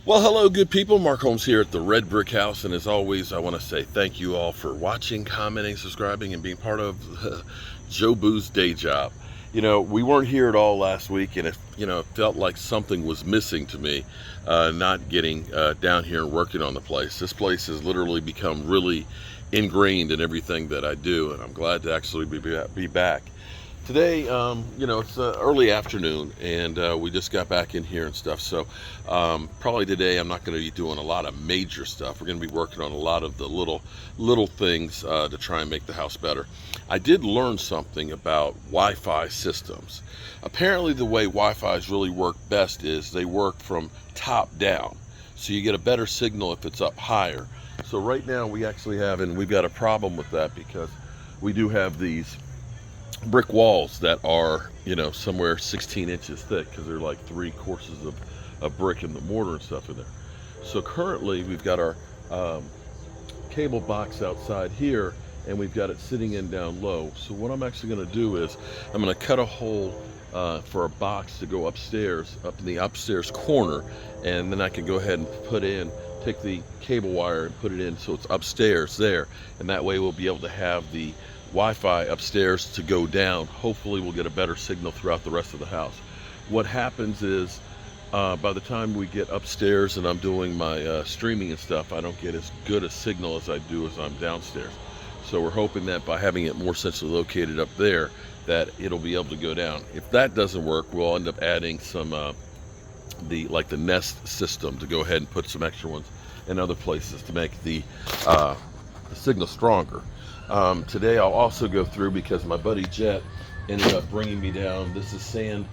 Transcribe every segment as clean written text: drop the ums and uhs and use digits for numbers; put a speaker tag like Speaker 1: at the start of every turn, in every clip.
Speaker 1: Well, hello, good people. Mark Holmes here at the Red Brick House, and as always, I want to say thank you all for watching, commenting, subscribing, and being part of Joe Boo's day job. We weren't here at all last week, and it felt like something was missing to me, not getting down here and working on the place. This place has literally become really ingrained in everything that I do, and I'm glad to actually be back. Today, it's early afternoon, and we just got back in here and stuff. So probably today I'm not going to be doing a lot of major stuff. We're going to be working on a lot of the little things to try and make the house better. I did learn something about Wi-Fi systems. Apparently the way Wi-Fi's really work best is they work from top down. So you get a better signal if it's up higher. So right now we actually have, and we've got a problem with that because we do have these brick walls that are somewhere 16 inches thick because they're like 3 courses of brick and the mortar and stuff in there. So currently we've got our cable box outside here, and we've got it sitting in down low. So what I'm actually going to do is I'm going to cut a hole for a box to go upstairs, up in the upstairs corner, and then I can go ahead and take the cable wire and put it in so it's upstairs there, and that way we'll be able to have the Wi-Fi upstairs to go down. Hopefully we'll get a better signal throughout the rest of the house. What happens is by the time we get upstairs and I'm doing my streaming and stuff, I don't get as good a signal as I do as I'm downstairs. So we're hoping that by having it more centrally located up there, that it'll be able to go down. If that doesn't work, we'll end up adding some the Nest system to go ahead and put some extra ones in other places to make the signal stronger. Today I'll also go through, because my buddy Jet ended up bringing me down, this is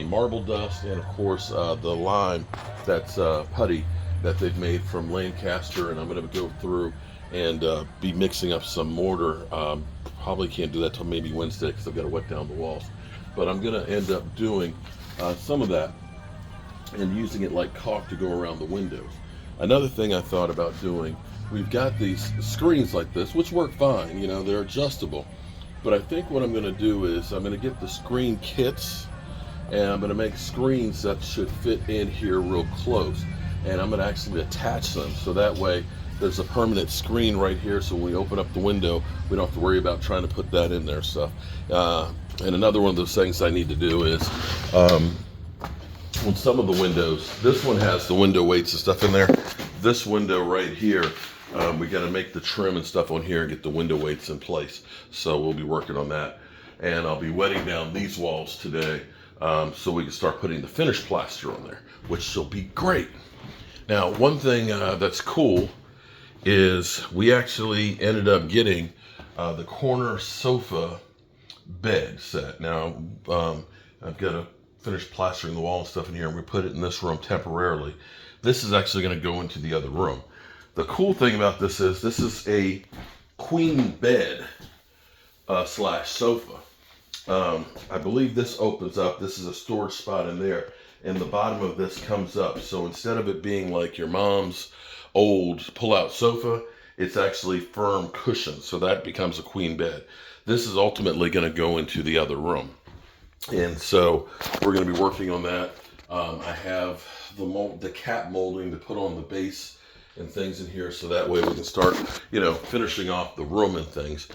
Speaker 1: marble dust, and of course the lime that's putty that they've made from Lancaster, and I'm going to go through and be mixing up some mortar. Probably can't do that till maybe Wednesday because I've got to wet down the walls, but I'm going to end up doing some of that and using it like caulk to go around the windows. Another thing I thought about doing, we've got these screens like this, which work fine, they're adjustable. But I think what I'm going to do is I'm going to get the screen kits, and I'm going to make screens that should fit in here real close. And I'm going to actually attach them, so that way there's a permanent screen right here, so when we open up the window, we don't have to worry about trying to put that in there. So, and another one of those things I need to do is, on some of the windows, this one has the window weights and stuff in there. This window right here, we got to make the trim and stuff on here and get the window weights in place. So we'll be working on that. And I'll be wetting down these walls today so we can start putting the finished plaster on there, which will be great. Now, one thing that's cool is we actually ended up getting the corner sofa bed set. Now, I've got to finish plastering the wall and stuff in here, and we put it in this room temporarily. This is actually going to go into the other room. The cool thing about this is a queen bed slash sofa. I believe this opens up. This is a storage spot in there, and the bottom of this comes up. So instead of it being like your mom's old pull-out sofa, it's actually firm cushion. So that becomes a queen bed. This is ultimately going to go into the other room. And so we're going to be working on that. I have the cap molding to put on the base and things in here, so that way we can start, finishing off the room and things.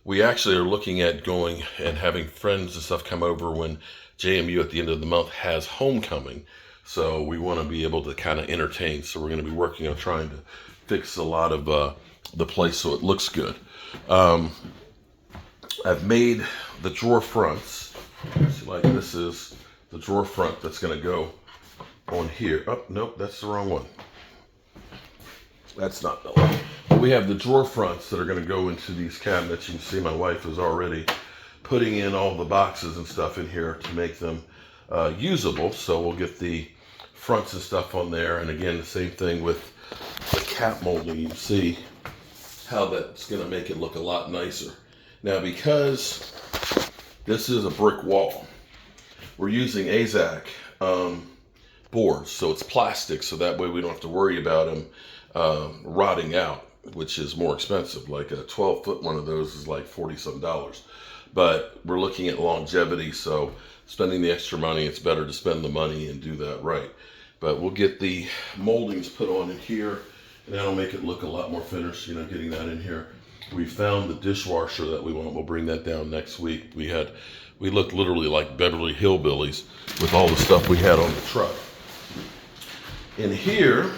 Speaker 1: We actually are looking at going and having friends and stuff come over when JMU at the end of the month has homecoming. So we want to be able to kind of entertain. So we're going to be working on trying to fix a lot of the place so it looks good. I've made the drawer fronts. See, like this is the drawer front that's going to go on here. Oh, nope, that's the wrong one. That's not the one. But we have the drawer fronts that are going to go into these cabinets. You can see my wife is already putting in all the boxes and stuff in here to make them usable. So we'll get the fronts and stuff on there. And again, the same thing with the cap molding. You can see how that's going to make it look a lot nicer. Now, because this is a brick wall, we're using AZAC boards, so it's plastic, so that way we don't have to worry about them rotting out, which is more expensive. Like a 12-foot one of those is like $40-some. But we're looking at longevity, so spending the extra money, it's better to spend the money and do that right. But we'll get the moldings put on in here, and that'll make it look a lot more finished, you know, getting that in here. We found the dishwasher that we want. We'll bring that down next week. We looked literally like Beverly Hillbillies with all the stuff we had on the truck. In here,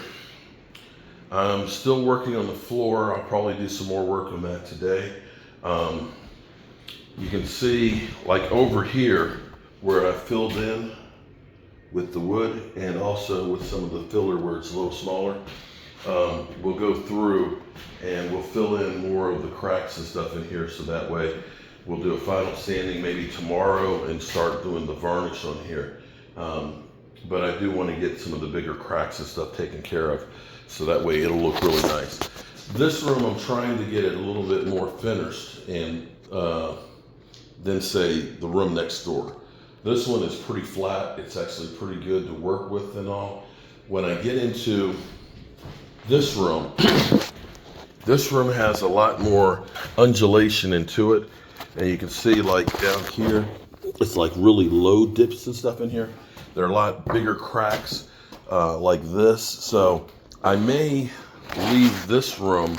Speaker 1: I'm still working on the floor. I'll probably do some more work on that today. You can see, like over here, where I filled in with the wood and also with some of the filler where it's a little smaller. We'll go through and we'll fill in more of the cracks and stuff in here, so that way we'll do a final sanding maybe tomorrow and start doing the varnish on here. But I do want to get some of the bigger cracks and stuff taken care of, so that way it'll look really nice. This room, I'm trying to get it a little bit more finished and than say the room next door. This one is pretty flat. It's actually pretty good to work with and all. When I get into this room, this room has a lot more undulation into it. And you can see like down here, it's like really low dips and stuff in here. There are a lot bigger cracks like this. So I may leave this room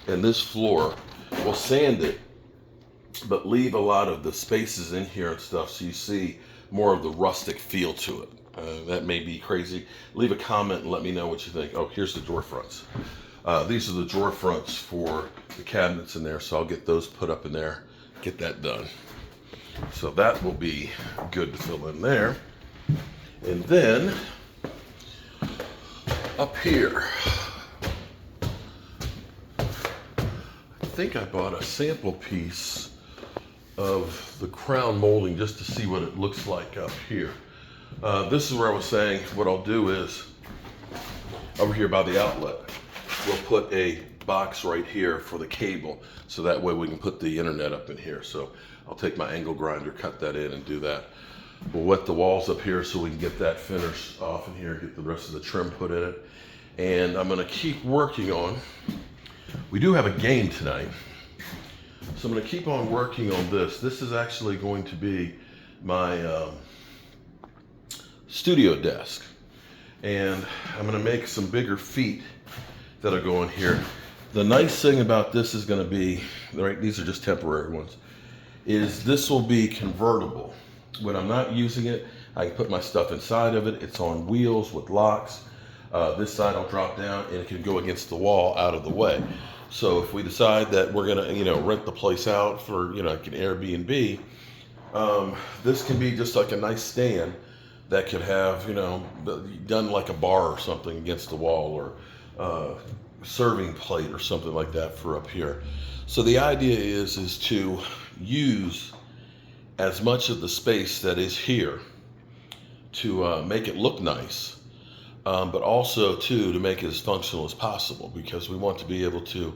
Speaker 1: and this floor, we'll sand it, but leave a lot of the spaces in here and stuff so you see more of the rustic feel to it. That may be crazy. Leave a comment and let me know what you think. Oh, here's the drawer fronts. These are the drawer fronts for the cabinets in there, so I'll get those put up in there, get that done. So that will be good to fill in there. And then up here, I think I bought a sample piece of the crown molding just to see what it looks like up here. This is where I was saying what I'll do is over here by the outlet, we'll put a box right here for the cable, so that way we can put the internet up in here. So I'll take my angle grinder, cut that in and do that. We'll wet the walls up here so we can get that finished off in here, get the rest of the trim put in it. And I'm gonna keep working on, we do have a game tonight, so I'm gonna keep on working on this. This is actually going to be my studio desk. And I'm gonna make some bigger feet that'll go in here. The nice thing about this is gonna be, right, these are just temporary ones, is this will be convertible. When I'm not using it, I can put my stuff inside of it. It's on wheels with locks. This side will drop down and it can go against the wall out of the way. So if we decide that we're gonna, rent the place out for, like an Airbnb, this can be just like a nice stand that could have, done like a bar or something against the wall, or serving plate or something like that for up here. So the idea is to use as much of the space that is here to make it look nice, but also too to make it as functional as possible, because we want to be able to,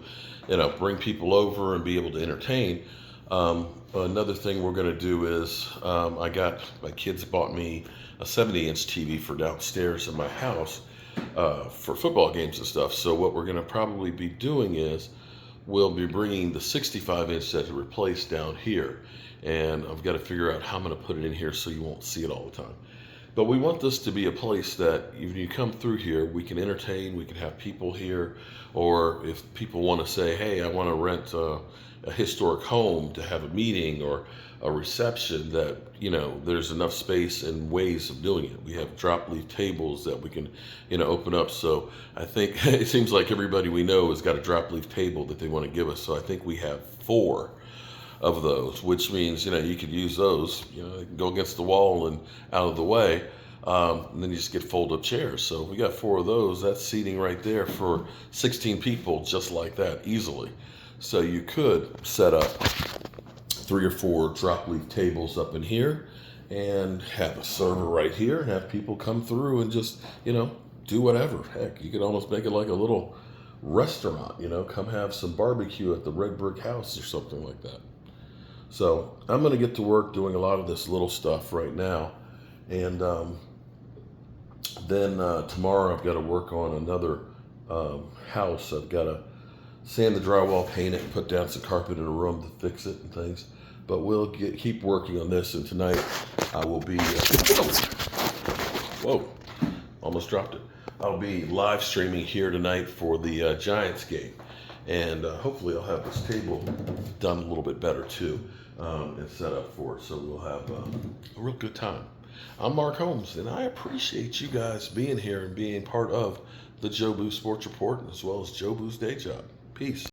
Speaker 1: bring people over and be able to entertain. Another thing we're going to do is my kids bought me a 70-inch TV for downstairs in my house for football games and stuff. So what we're going to probably be doing is we'll be bringing the 65-inch that to replace down here. And I've got to figure out how I'm going to put it in here so you won't see it all the time. But we want this to be a place that even you come through here, we can entertain, we can have people here, or if people want to say, hey, I want to rent a historic home to have a meeting or a reception, that, there's enough space and ways of doing it. We have drop leaf tables that we can, open up. So I think it seems like everybody we know has got a drop leaf table that they want to give us. So I think we have 4 of those, which means, you could use those, they can go against the wall and out of the way. And then you just get fold-up chairs. So we got 4 of those. That's seating right there for 16 people, just like that, easily. So you could set up 3 or 4 drop leaf tables up in here and have a server right here and have people come through and just, do whatever. Heck, you could almost make it like a little restaurant, come have some barbecue at the Red Brick House or something like that. So I'm going to get to work doing a lot of this little stuff right now. And then tomorrow I've got to work on another house. I've got to sand the drywall, paint it, and put down some carpet in a room to fix it and things. But we'll keep working on this. And tonight I will be, Almost dropped it. I'll be live streaming here tonight for the Giants game. And hopefully I'll have this table done a little bit better too, and set up for it, so we'll have a real good time. I'm Mark Holmes, and I appreciate you guys being here and being part of the Joe Boo Sports Report, as well as Joe Boo's Day Job. Peace.